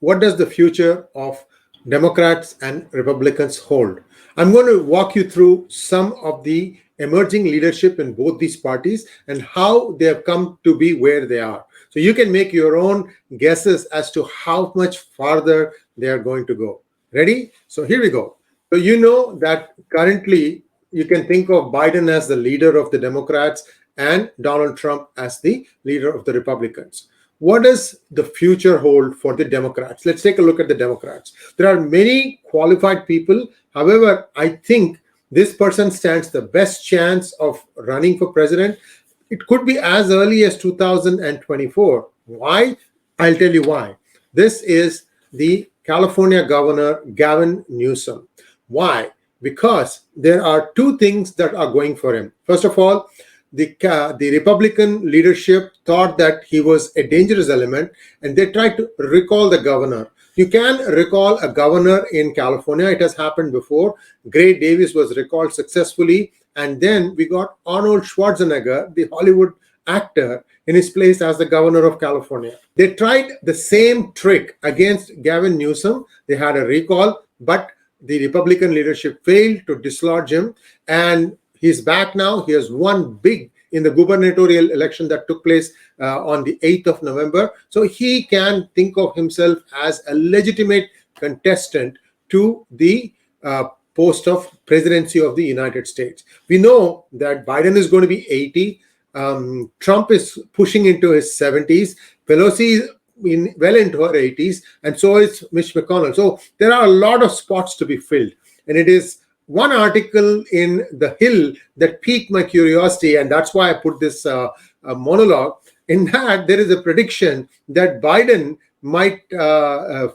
what does the future of Democrats and Republicans hold? I'm going to walk you through some of the emerging leadership in both these parties and how they have come to be where they are. So you can make your own guesses as to how much farther they are going to go. Ready? So here we go. So you know that currently you can think of Biden as the leader of the Democrats and Donald Trump as the leader of the Republicans. What does the future hold for the Democrats? Let's take a look at the Democrats. There are many qualified people. However, I think this person stands the best chance of running for president. It could be as early as 2024. Why? I'll tell you why. This is the California Governor Gavin Newsom. Why? Because there are two things that are going for him. First of all, the Republican leadership thought that he was a dangerous element, and they tried to recall the governor. You can recall a governor in California. It has happened before. Gray Davis was recalled successfully, and then we got Arnold Schwarzenegger, the Hollywood actor, in his place as the governor of California. They tried the same trick against Gavin Newsom. They had a recall, but the Republican leadership failed to dislodge him, and he's back now. He has won big in the gubernatorial election that took place on the 8th of November. So he can think of himself as a legitimate contestant to the post of presidency of the United States. We know that Biden is going to be 80. Trump is pushing into his 70s. Pelosi is well into her 80s, and so is Mitch McConnell. So there are a lot of spots to be filled, and it is one article in The Hill that piqued my curiosity, and that's why I put this monologue. In that, there is a prediction that Biden might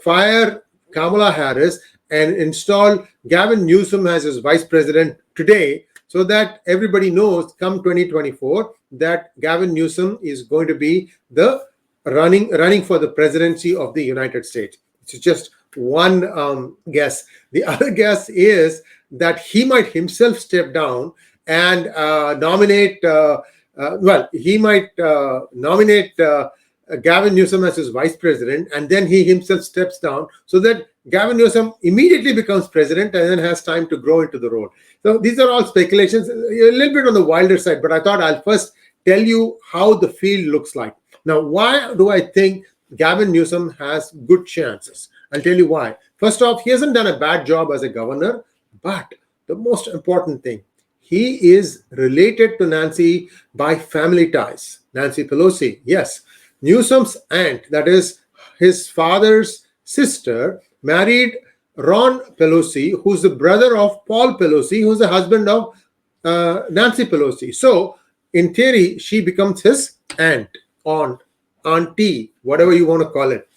fire Kamala Harris and install Gavin Newsom as his vice president today, so that everybody knows come 2024 that Gavin Newsom is going to be the running for the presidency of the United States. It's just one guess. The other guess is that he might himself step down and nominate Gavin Newsom as his vice president, and then he himself steps down so that Gavin Newsom immediately becomes president and then has time to grow into the role. So these are all speculations, a little bit on the wilder side, but I thought I'll first tell you how the field looks like. Now, why do I think Gavin Newsom has good chances? I'll tell you why. First off, he hasn't done a bad job as a governor, but the most important thing, he is related to Nancy by family ties. Nancy Pelosi, yes. Newsom's aunt, that is his father's sister, married Ron Pelosi, who's the brother of Paul Pelosi, who's the husband of Nancy Pelosi. So, in theory, she becomes his aunt, auntie, whatever you want to call it.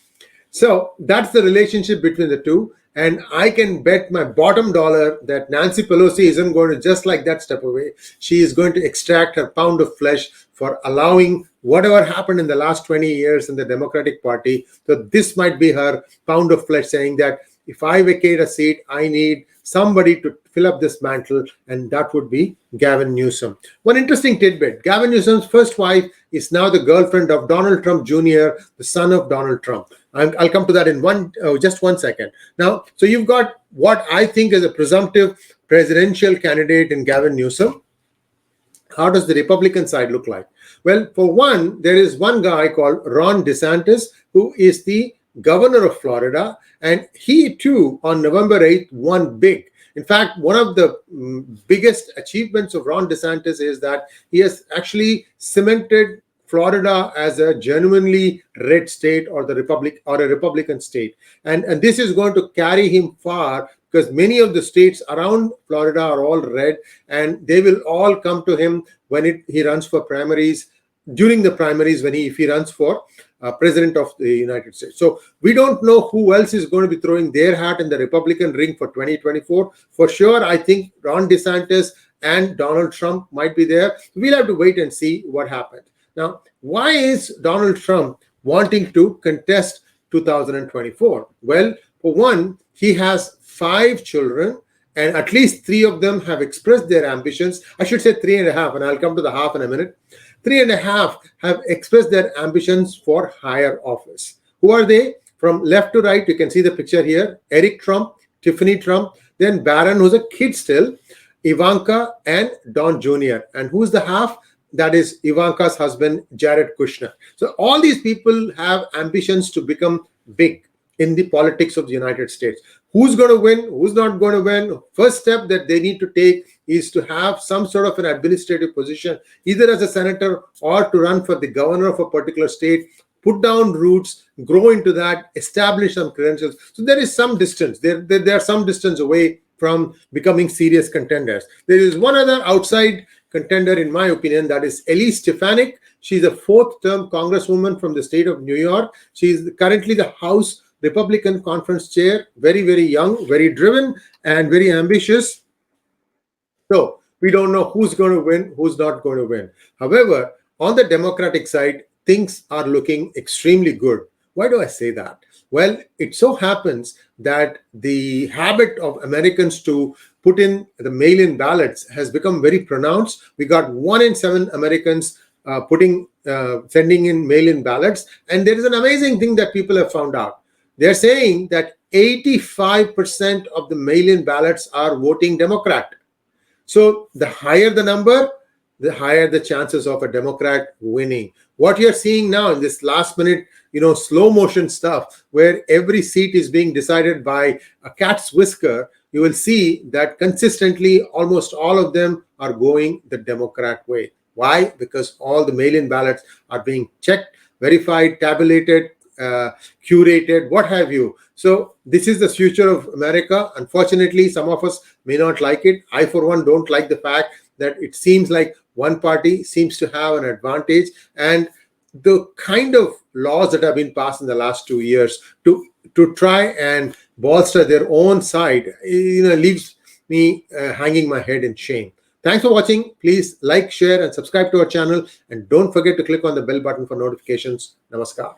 So, that's the relationship between the two. And I can bet my bottom dollar that Nancy Pelosi isn't going to just like that step away. She is going to extract her pound of flesh for allowing whatever happened in the last 20 years in the Democratic Party. So this might be her pound of flesh saying that if I vacate a seat, I need somebody to fill up this mantle, and that would be Gavin Newsom. One interesting tidbit, Gavin Newsom's first wife is now the girlfriend of Donald Trump Jr., the son of Donald Trump. I'll come to that in just one second. Now, so you've got what I think is a presumptive presidential candidate in Gavin Newsom. How does the Republican side look like? Well, for one, there is one guy called Ron DeSantis, who is the governor of Florida, and he too on November 8th won big. In fact, one of the biggest achievements of Ron DeSantis is that he has actually cemented Florida as a genuinely red state or a Republican state. And this is going to carry him far because many of the states around Florida are all red, and they will all come to him when he runs for primaries, during the primaries if he runs for president of the United States. So we don't know who else is going to be throwing their hat in the Republican ring for 2024. For sure, I think Ron DeSantis and Donald Trump might be there. We'll have to wait and see what happens. Now, why is Donald Trump wanting to contest 2024? Well, for one, he has 5 children, and at least 3 of them have expressed their ambitions. I should say 3.5, and I'll come to the half in a minute. 3.5 have expressed their ambitions for higher office. Who are they? From left to right, you can see the picture here. Eric Trump, Tiffany Trump, then Barron, who's a kid still, Ivanka, and Don Jr. And who's the half? That is Ivanka's husband, Jared Kushner. So all these people have ambitions to become big in the politics of the United States. Who's going to win? Who's not going to win? First step that they need to take is to have some sort of an administrative position, either as a senator or to run for the governor of a particular state, put down roots, grow into that, establish some credentials. So there is some distance. They are some distance away from becoming serious contenders. There is one other outside contender, in my opinion, that is Elise Stefanik. She's a fourth-term congresswoman from the state of New York. She's currently the House Republican Conference chair, very, very young, very driven, and very ambitious. So we don't know who's going to win, who's not going to win. However, on the Democratic side, things are looking extremely good. Why do I say that? Well, it so happens that the habit of Americans to put in the mail-in ballots has become very pronounced. We got 1 in 7 Americans sending in mail-in ballots. And there is an amazing thing that people have found out. They're saying that 85% of the mail-in ballots are voting Democrat. So the higher the number, the higher the chances of a Democrat winning. What you're seeing now in this last minute, slow motion stuff, where every seat is being decided by a cat's whisker, you will see that consistently almost all of them are going the Democrat way. Why? Because all the mail-in ballots are being checked, verified, tabulated, curated, what have you. So this is the future of America. Unfortunately, some of us may not like it. I, for one, don't like the fact that it seems like one party seems to have an advantage, and the kind of laws that have been passed in the last 2 years to try and bolster their own side, leaves me hanging my head in shame. Thanks for watching. Please like, share, and subscribe to our channel, and don't forget to click on the bell button for notifications. Namaskar.